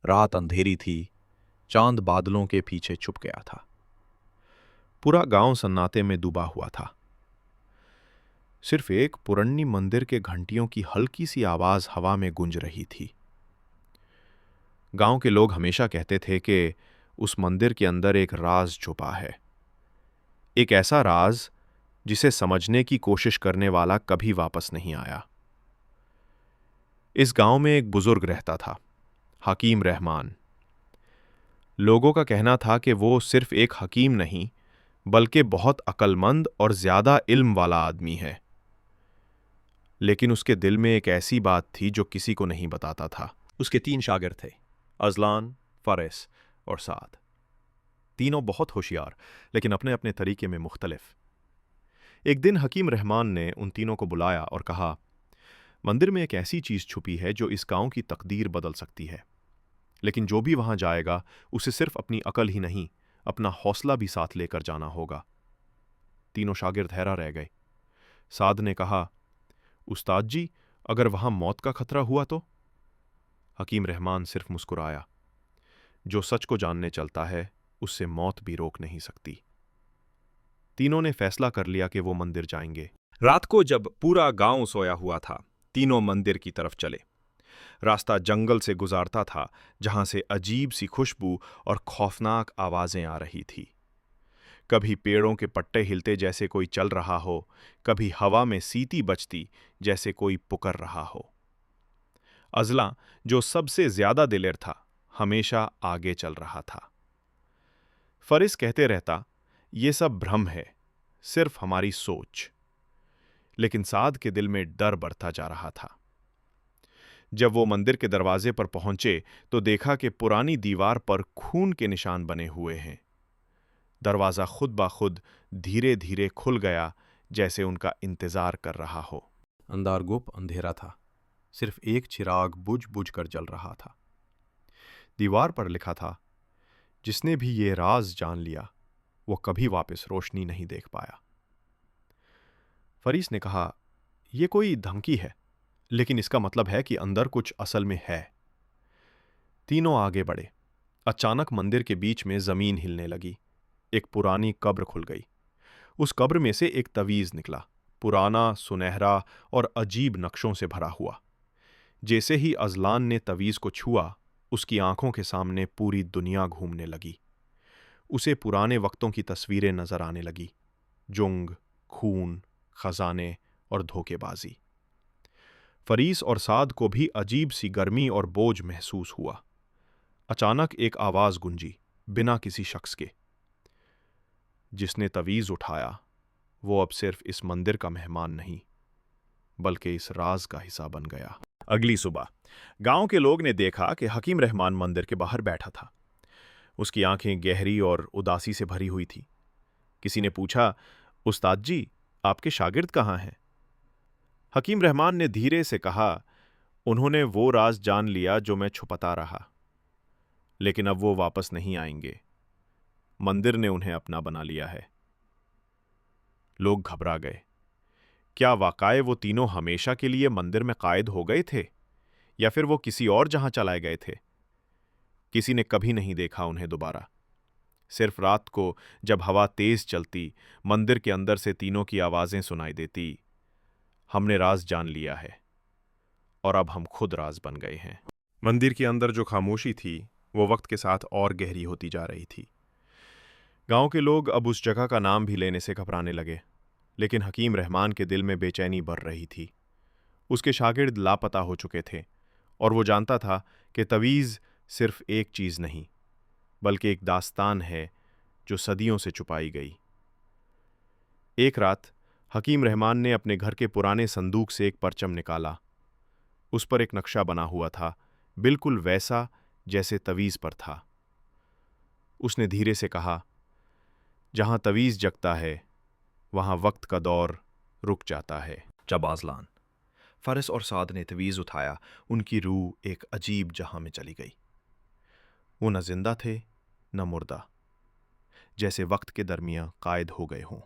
रात अंधेरी थी, चांद बादलों के पीछे छुप गया था। पूरा गांव सन्नाटे में डूबा हुआ था। सिर्फ एक पुरन्नी मंदिर के घंटियों की हल्की सी आवाज हवा में गूंज रही थी। गांव के लोग हमेशा कहते थे कि उस मंदिर के अंदर एक राज छुपा है, एक ऐसा राज जिसे समझने की कोशिश करने वाला कभी वापस नहीं आया। इस गांव में एक बुजुर्ग रहता था, हकीम रहमान। लोगों का कहना था कि वो सिर्फ एक हकीम नहीं, बल्कि बहुत अक्लमंद और ज्यादा इल्म वाला आदमी है। लेकिन उसके दिल में एक ऐसी बात थी जो किसी को नहीं बताता था। उसके 3 शागिर्द थे, अजलान, फारिस और साद। तीनों बहुत होशियार, लेकिन अपने अपने तरीके में मुख्तलिफ। एक दिन हकीम रहमान ने उन तीनों को बुलाया और कहा, मंदिर में एक ऐसी चीज छुपी है जो इस गांव की तकदीर बदल सकती है। लेकिन जो भी वहां जाएगा उसे सिर्फ अपनी अकल ही नहीं, अपना हौसला भी साथ लेकर जाना होगा। तीनों शागिर्द हैरा रह गए। साद ने कहा, उस्ताद जी, अगर वहां मौत का खतरा हुआ तो? हकीम रहमान सिर्फ मुस्कुराया। जो सच को जानने चलता है उससे मौत भी रोक नहीं सकती। तीनों ने फैसला कर लिया कि वो मंदिर जाएंगे। रात को जब पूरा गांव सोया हुआ था, तीनों मंदिर की तरफ चले। रास्ता जंगल से गुजारता था, जहां से अजीब सी खुशबू और खौफनाक आवाजें आ रही थी। कभी पेड़ों के पत्ते हिलते जैसे कोई चल रहा हो, कभी हवा में सीटी बजती जैसे कोई पुकर रहा हो। अजला, जो सबसे ज्यादा दिलेर था, हमेशा आगे चल रहा था। फरिस कहते रहता, ये सब भ्रम है, सिर्फ हमारी सोच। लेकिन साद के दिल में डर बढ़ता जा रहा था। जब वो मंदिर के दरवाजे पर पहुंचे तो देखा कि पुरानी दीवार पर खून के निशान बने हुए हैं। दरवाजा खुद ब खुद धीरे धीरे खुल गया, जैसे उनका इंतजार कर रहा हो। अंदर गुप अंधेरा था, सिर्फ एक चिराग बुझ बुझ कर जल रहा था। दीवार पर लिखा था, जिसने भी ये राज जान लिया वो कभी वापस रोशनी नहीं देख पाया। फरीस ने कहा, यह कोई धमकी है, लेकिन इसका मतलब है कि अंदर कुछ असल में है। तीनों आगे बढ़े। अचानक मंदिर के बीच में जमीन हिलने लगी। एक पुरानी कब्र खुल गई। उस कब्र में से एक तवीज निकला, पुराना, सुनहरा और अजीब नक्शों से भरा हुआ। जैसे ही अजलान ने तवीज को छुआ, उसकी आंखों के सामने पूरी दुनिया घूमने लगी। उसे पुराने वक्तों की तस्वीरें नजर आने लगी, जुंग, खून, खजाने और धोखेबाजी। फरीस और साद को भी अजीब सी गर्मी और बोझ महसूस हुआ। अचानक एक आवाज गूंजी, बिना किसी शख्स के। जिसने तवीज उठाया वो अब सिर्फ इस मंदिर का मेहमान नहीं, बल्कि इस राज का हिस्सा बन गया। अगली सुबह गांव के लोग ने देखा कि हकीम रहमान मंदिर के बाहर बैठा था। उसकी आंखें गहरी और उदासी से भरी हुई थी। किसी ने पूछा, उस्ताद जी, आपके शागिर्द कहाँ हैं? हकीम रहमान ने धीरे से कहा, उन्होंने वो राज जान लिया जो मैं छुपाता रहा, लेकिन अब वो वापस नहीं आएंगे। मंदिर ने उन्हें अपना बना लिया है। लोग घबरा गए। क्या वाकई वो तीनों हमेशा के लिए मंदिर में कायद हो गए थे, या फिर वो किसी और जहां चलाए गए थे? किसी ने कभी नहीं देखा उन्हें दोबारा। सिर्फ रात को जब हवा तेज चलती, मंदिर के अंदर से तीनों की आवाजें सुनाई देती, हमने राज जान लिया है और अब हम खुद राज बन गए हैं। मंदिर के अंदर जो खामोशी थी वो वक्त के साथ और गहरी होती जा रही थी। गांव के लोग अब उस जगह का नाम भी लेने से घबराने लगे, लेकिन हकीम रहमान के दिल में बेचैनी बढ़ रही थी। उसके शागिर्द लापता हो चुके थे और वो जानता था कि तवीज़ सिर्फ एक चीज़ नहीं, बल्कि एक दास्तान है जो सदियों से छुपाई गई। एक रात हकीम रहमान ने अपने घर के पुराने संदूक से एक परचम निकाला। उस पर एक नक्शा बना हुआ था, बिल्कुल वैसा जैसे तवीज़ पर था। उसने धीरे से कहा, जहां तवीज़ जगता है वहां वक्त का दौर रुक जाता है। जब आजलान, फारिस और साद ने तवीज़ उठाया, उनकी रूह एक अजीब जहां में चली गई। वो न जिंदा थे न मुर्दा, जैसे वक्त के दरमियान कायद हो गए हों।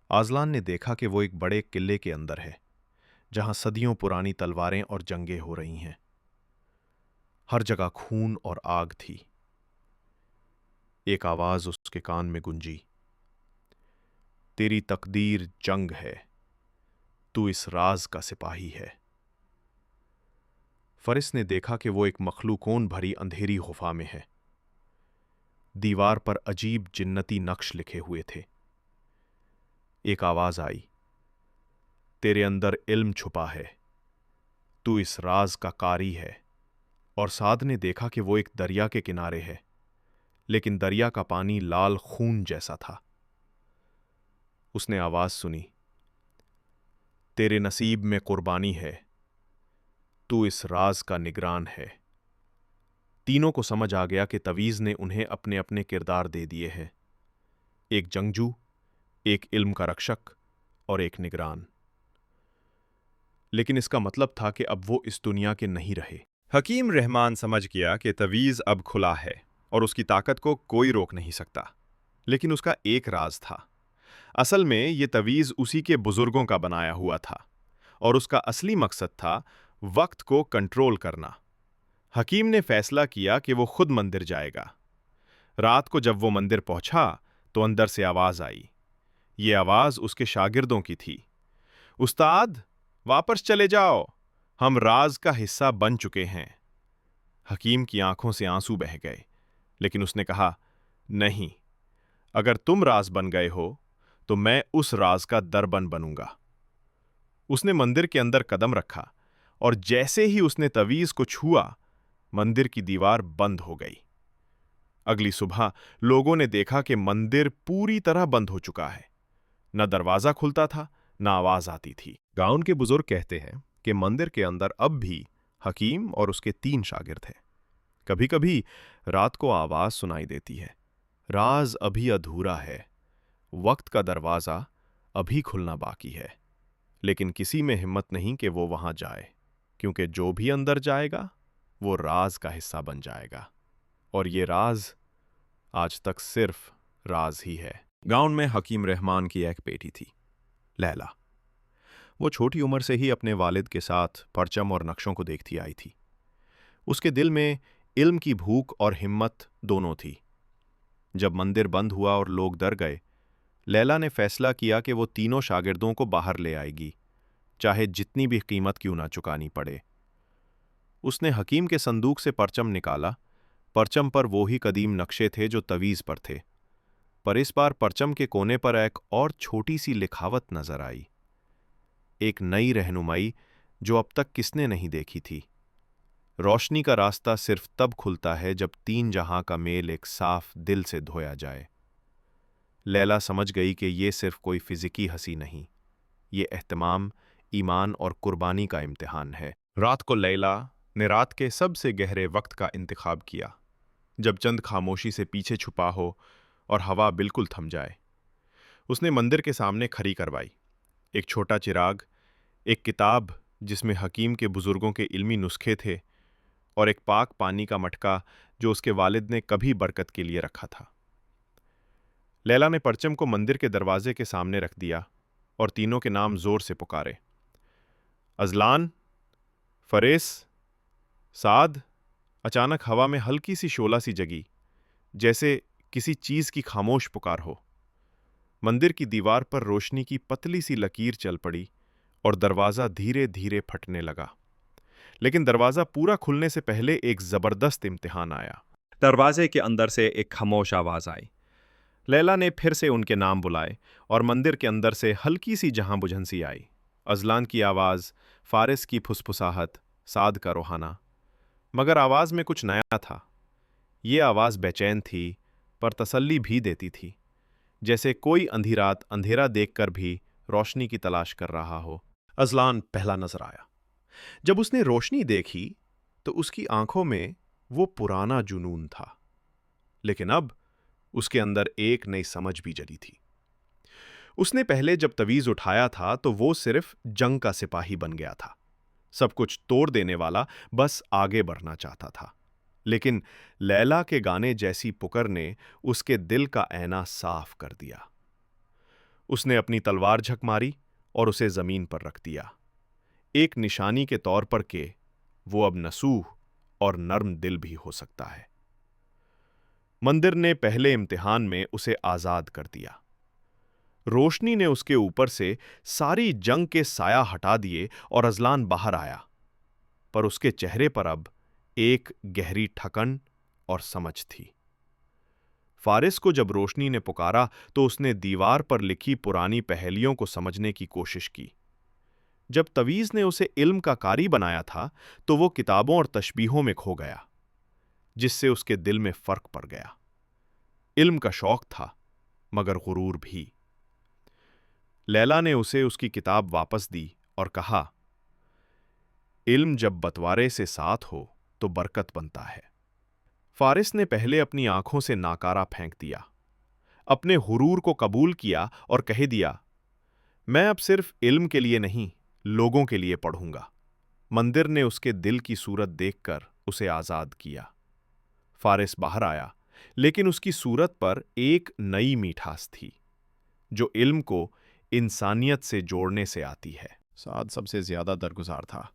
आजलान ने देखा कि वो एक बड़े किले के अंदर है, जहां सदियों पुरानी तलवारें और जंगें हो रही हैं। हर जगह खून और आग थी। एक आवाज उसके कान में गूंजी, तेरी तकदीर जंग है, तू इस राज का सिपाही है। फरिस ने देखा कि वो एक मखलूकों भरी अंधेरी गुफा में है। दीवार पर अजीब जिन्नती नक्श लिखे हुए थे। एक आवाज आई, तेरे अंदर इल्म छुपा है, तू इस राज का कारी है। और साद ने देखा कि वो एक दरिया के किनारे है, लेकिन दरिया का पानी लाल खून जैसा था। उसने आवाज सुनी, तेरे नसीब में कुर्बानी है, तू इस राज का निगरान है। तीनों को समझ आ गया कि तवीज ने उन्हें अपने अपने किरदार दे दिए हैं, एक जंगजू, एक इल्म का रक्षक और एक निगरान। लेकिन इसका मतलब था कि अब वो इस दुनिया के नहीं रहे। हकीम रहमान समझ गया कि तवीज़ अब खुला है और उसकी ताकत को कोई रोक नहीं सकता। लेकिन उसका एक राज था। असल में ये तवीज़ उसी के बुजुर्गों का बनाया हुआ था और उसका असली मकसद था वक्त को कंट्रोल करना। हकीम ने फैसला किया कि वो खुद मंदिर जाएगा। रात को जब वो मंदिर पहुंचा तो अंदर से आवाज आई। ये आवाज उसके शागिर्दों की थी। उस्ताद, वापस चले जाओ, हम राज का हिस्सा बन चुके हैं। हकीम की आंखों से आंसू बह गए, लेकिन उसने कहा, नहीं, अगर तुम राज बन गए हो तो मैं उस राज का दरबन बनूंगा। उसने मंदिर के अंदर कदम रखा और जैसे ही उसने तवीज को छुआ, मंदिर की दीवार बंद हो गई। अगली सुबह लोगों ने देखा कि मंदिर पूरी तरह बंद हो चुका है। न दरवाजा खुलता था, न आवाज आती थी। गांव के बुजुर्ग कहते हैं कि मंदिर के अंदर अब भी हकीम और उसके 3 शागिर्द हैं। कभी कभी रात को आवाज सुनाई देती है, राज अभी अधूरा है, वक्त का दरवाजा अभी खुलना बाकी है। लेकिन किसी में हिम्मत नहीं कि वो वहां जाए, क्योंकि जो भी अंदर जाएगा वो राज का हिस्सा बन जाएगा। और ये राज आज तक सिर्फ राज ही है। गांव में हकीम रहमान की एक बेटी थी, लैला। वो छोटी उम्र से ही अपने वालिद के साथ परचम और नक्शों को देखती आई थी। उसके दिल में इल्म की भूख और हिम्मत दोनों थी। जब मंदिर बंद हुआ और लोग डर गए, लैला ने फैसला किया कि वो तीनों शागिर्दों को बाहर ले आएगी, चाहे जितनी भी कीमत क्यों ना चुकानी पड़े। उसने हकीम के संदूक से परचम निकाला। परचम पर वो ही कदीम नक्शे थे जो तवीज पर थे, पर इस बार परचम के कोने पर एक और छोटी सी लिखावट नजर आई, एक नई रहनुमाई जो अब तक किसने नहीं देखी थी। रोशनी का रास्ता सिर्फ तब खुलता है जब 3 जहां का मेल एक साफ दिल से धोया जाए। लैला समझ गई कि ये सिर्फ कोई फिजिकी हंसी नहीं, ये एहतमाम, ईमान और कुर्बानी का इम्तिहान है। रात को लैला ने रात के सबसे गहरे वक्त का इंतखाब किया, जब चंद खामोशी से पीछे छुपा हो और हवा बिल्कुल थम जाए। उसने मंदिर के सामने खड़ी करवाई, एक छोटा चिराग, एक किताब जिसमें हकीम के बुजुर्गों के इल्मी नुस्खे थे, और एक पाक पानी का मटका जो उसके वालिद ने कभी बरकत के लिए रखा था। लैला ने परचम को मंदिर के दरवाजे के सामने रख दिया और तीनों के नाम जोर से पुकारे, अजलान, फरेस, साद। अचानक हवा में हल्की सी शोला सी जगी, जैसे किसी चीज की खामोश पुकार हो। मंदिर की दीवार पर रोशनी की पतली सी लकीर चल पड़ी और दरवाजा धीरे धीरे फटने लगा। लेकिन दरवाजा पूरा खुलने से पहले एक जबरदस्त इम्तिहान आया। दरवाजे के अंदर से एक खामोश आवाज आई। लैला ने फिर से उनके नाम बुलाए और मंदिर के अंदर से हल्की सी जहां बुझन सी आई। अजलान की आवाज, फारिस की फुसफुसाहट, साद का रोहाना। मगर आवाज में कुछ नया था। ये आवाज बेचैन थी, पर तसल्ली भी देती थी, जैसे कोई अंधी रात अंधेरा देखकर भी रोशनी की तलाश कर रहा हो। अजलान पहला नजर आया। जब उसने रोशनी देखी तो उसकी आंखों में वो पुराना जुनून था, लेकिन अब उसके अंदर एक नई समझ भी जली थी। उसने पहले जब तवीज उठाया था तो वो सिर्फ जंग का सिपाही बन गया था, सब कुछ तोड़ देने वाला, बस आगे बढ़ना चाहता था। लेकिन लैला के गाने जैसी पुकार ने उसके दिल का ऐना साफ कर दिया। उसने अपनी तलवार झक मारी और उसे जमीन पर रख दिया, एक निशानी के तौर पर कि वो अब नसूह और नर्म दिल भी हो सकता है। मंदिर ने पहले इम्तिहान में उसे आजाद कर दिया। रोशनी ने उसके ऊपर से सारी जंग के साया हटा दिए और अजलान बाहर आया, पर उसके चेहरे पर अब एक गहरी ठकन और समझ थी। फारिस को जब रोशनी ने पुकारा तो उसने दीवार पर लिखी पुरानी पहेलियों को समझने की कोशिश की। जब तवीज ने उसे इल्म का कारी बनाया था तो वो किताबों और तशबीहों में खो गया, जिससे उसके दिल में फर्क पड़ गया। इल्म का शौक था, मगर गुरूर भी। लैला ने उसे उसकी किताब वापस दी और कहा, इल्म जब बंटवारे से साथ हो तो बरकत बनता है। फारिस ने पहले अपनी आंखों से नाकारा फेंक दिया, अपने हुरूर को कबूल किया और कह दिया, मैं अब सिर्फ इल्म के लिए नहीं, लोगों के लिए पढ़ूंगा। मंदिर ने उसके दिल की सूरत देखकर उसे आजाद किया। फारिस बाहर आया, लेकिन उसकी सूरत पर एक नई मिठास थी, जो इल्म को इंसानियत से जोड़ने से आती है। साद सबसे ज्यादा दरगुजार था।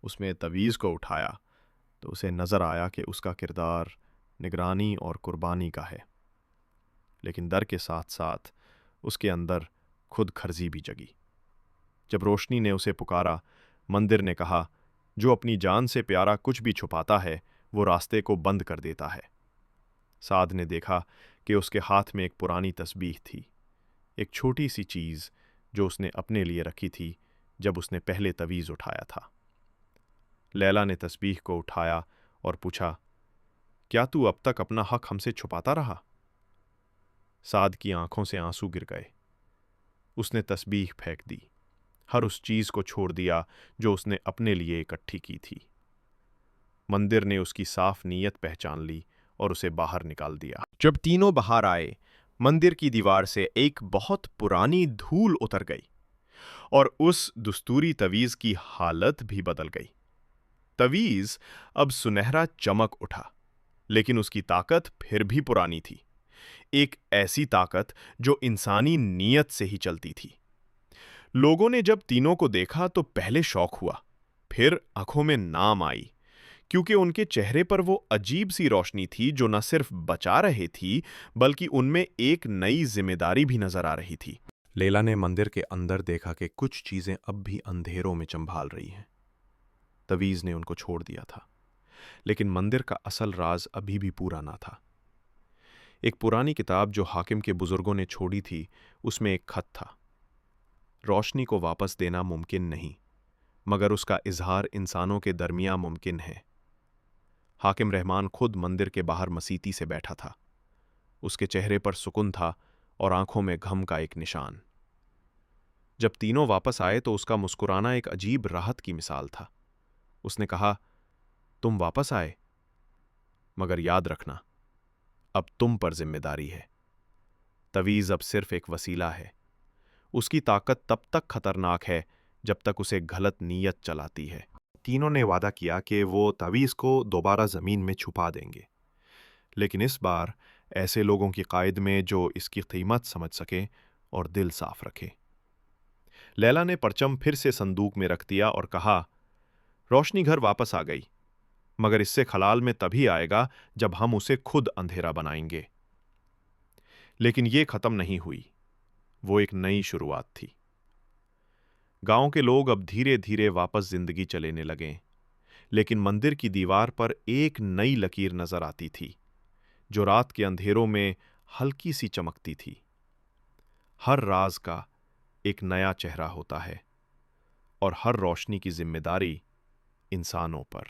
उसमें तवीज को उठाया तो उसे नजर आया कि उसका किरदार निगरानी और कुर्बानी का है, लेकिन डर के साथ साथ उसके अंदर खुद खर्जी भी जगी। जब रोशनी ने उसे पुकारा, मंदिर ने कहा, जो अपनी जान से प्यारा कुछ भी छुपाता है वो रास्ते को बंद कर देता है। साद ने देखा कि उसके हाथ में एक पुरानी तस्बीह थी, एक छोटी सी चीज जो उसने अपने लिए रखी थी जब उसने पहले तवीज उठाया था। लैला ने तस्बीह को उठाया और पूछा, क्या तू अब तक अपना हक हमसे छुपाता रहा? साद की आंखों से आंसू गिर गए। उसने तस्बीह फेंक दी, हर उस चीज को छोड़ दिया जो उसने अपने लिए इकट्ठी की थी। मंदिर ने उसकी साफ नीयत पहचान ली और उसे बाहर निकाल दिया। जब तीनों बाहर आए, मंदिर की दीवार से एक बहुत पुरानी धूल उतर गई और उस दुस्तूरी तवीज की हालत भी बदल गई। तवीज अब सुनहरा चमक उठा, लेकिन उसकी ताकत फिर भी पुरानी थी, एक ऐसी ताकत जो इंसानी नीयत से ही चलती थी। लोगों ने जब तीनों को देखा तो पहले शौक हुआ, फिर आंखों में नाम आई, क्योंकि उनके चेहरे पर वो अजीब सी रोशनी थी जो न सिर्फ बचा रहे थी, बल्कि उनमें एक नई जिम्मेदारी भी नजर आ रही थी। लैला ने मंदिर के अंदर देखा कि कुछ चीजें अब भी अंधेरों में चंभाल रही हैं। तवीज ने उनको छोड़ दिया था, लेकिन मंदिर का असल राज अभी भी पूरा ना था। एक पुरानी किताब जो हाकिम के बुजुर्गों ने छोड़ी थी, उसमें एक खत था। रोशनी को वापस देना मुमकिन नहीं, मगर उसका इजहार इंसानों के दरमियान मुमकिन है। हाकिम रहमान खुद मंदिर के बाहर मसीती से बैठा था। उसके चेहरे पर सुकून था और आंखों में गम का एक निशान। जब तीनों वापस आए तो उसका मुस्कुराना एक अजीब राहत की मिसाल था। उसने कहा, तुम वापस आए, मगर याद रखना, अब तुम पर जिम्मेदारी है। तवीज अब सिर्फ एक वसीला है। उसकी ताकत तब तक खतरनाक है जब तक उसे गलत नीयत चलाती है। तीनों ने वादा किया कि वो तवीज को दोबारा जमीन में छुपा देंगे, लेकिन इस बार ऐसे लोगों की कायद में जो इसकी कीमत समझ सके और दिल साफ रखे। लैला ने परचम फिर से संदूक में रख दिया और कहा, रोशनी घर वापस आ गई, मगर इससे खलाल में तभी आएगा जब हम उसे खुद अंधेरा बनाएंगे। लेकिन ये खत्म नहीं हुई, वो एक नई शुरुआत थी। गांव के लोग अब धीरे धीरे वापस जिंदगी चलेने लगे, लेकिन मंदिर की दीवार पर एक नई लकीर नजर आती थी, जो रात के अंधेरों में हल्की सी चमकती थी। हर राज का एक नया चेहरा होता है और हर रोशनी की जिम्मेदारी इंसानों पर।